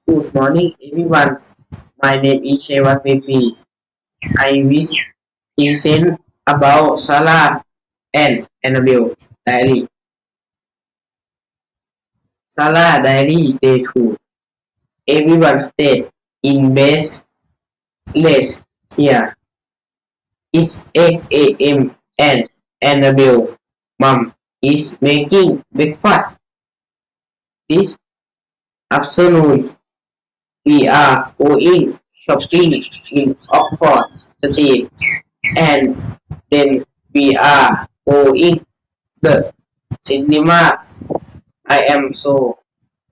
Good morning, everyone. My name is Shewan Pepi. I will present about Sarah and Annabelle Diary. Sarah Diary Day 2. Everyone stayed in bed. Let's here. It's 8 a.m. and Annabelle mom is making breakfast. This afternoon we are going shopping in Oxford Street and then we are going the cinema. I am so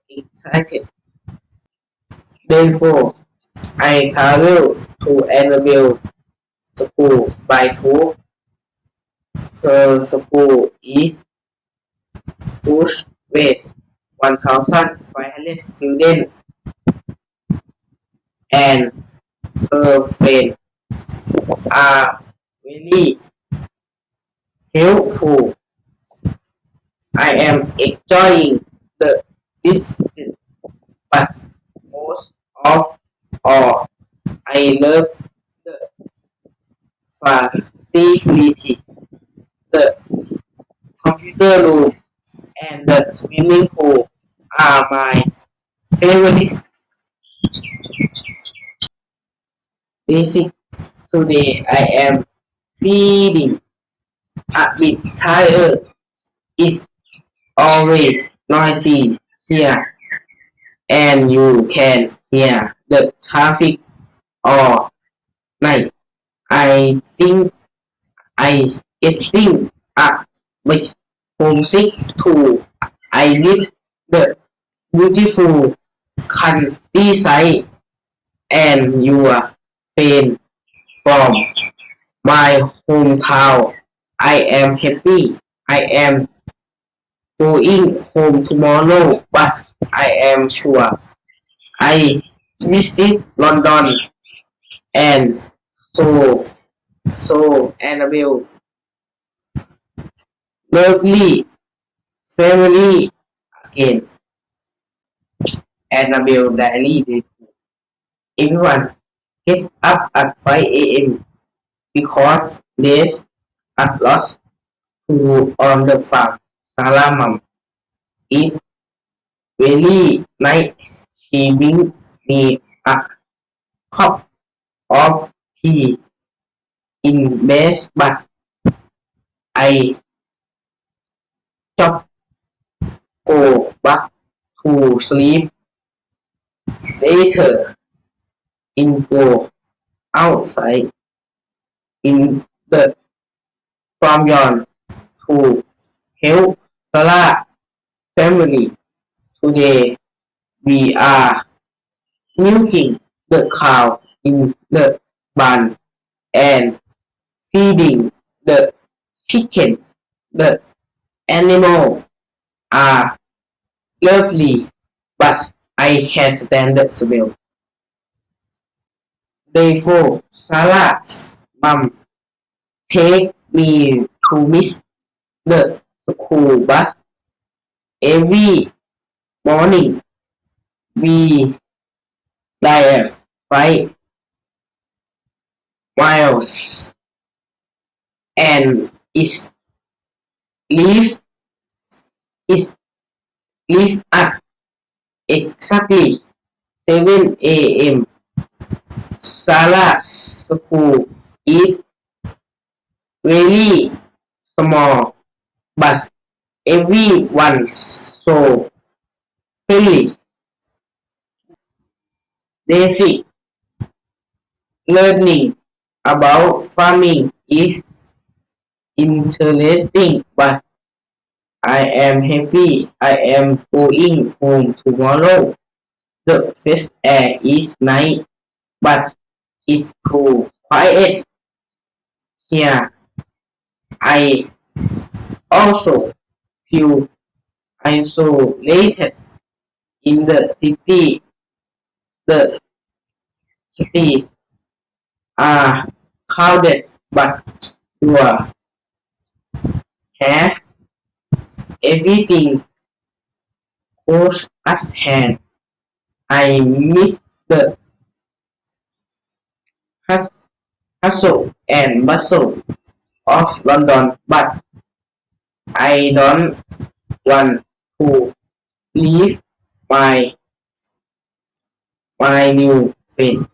excited. Therefore, I travel to Annabelle School by two. Her school is Bush West, 1,500 students, and her friends are very helpful. I am enjoying the distance, but most of all, I love the facility, the computer room, and the swimming pool are my favorite. Basic today I am feeling a bit tired. It's always noisy here, and you can hear the traffic all night. I think I getting a bit homesick too. I miss the beautiful countryside and your friend from my hometown. I am happy. I am going home tomorrow, but I am sure I visit London and so Annabelle lovely family again. Annabelle Daily Day. Everyone gets up at 5 a.m. because there's a lot to do on the farm. Sarah mom is very nice. She brings me a cup of tea in bed, but I just go back to sleep later. In go outside in the farmyard to help Sarah family. Today we are milking the cow in the barn and feeding the chicken. The animals are lovely, but I can't stand the smell. Therefore, Sarah's mom take me to miss the school bus every morning. We drive 5 miles and leave it leave at exactly 7 a.m. Sarah's school is very small, but everyone's so friendly. Basic learning about farming is interesting, but I am happy I am going home tomorrow. The fresh air is nice, but it's too quiet here. I also feel isolated in the city. The cities are crowded, but you have everything close at hand. I miss the hus- hustle and bustle of London, but I don't want to leave my new friend.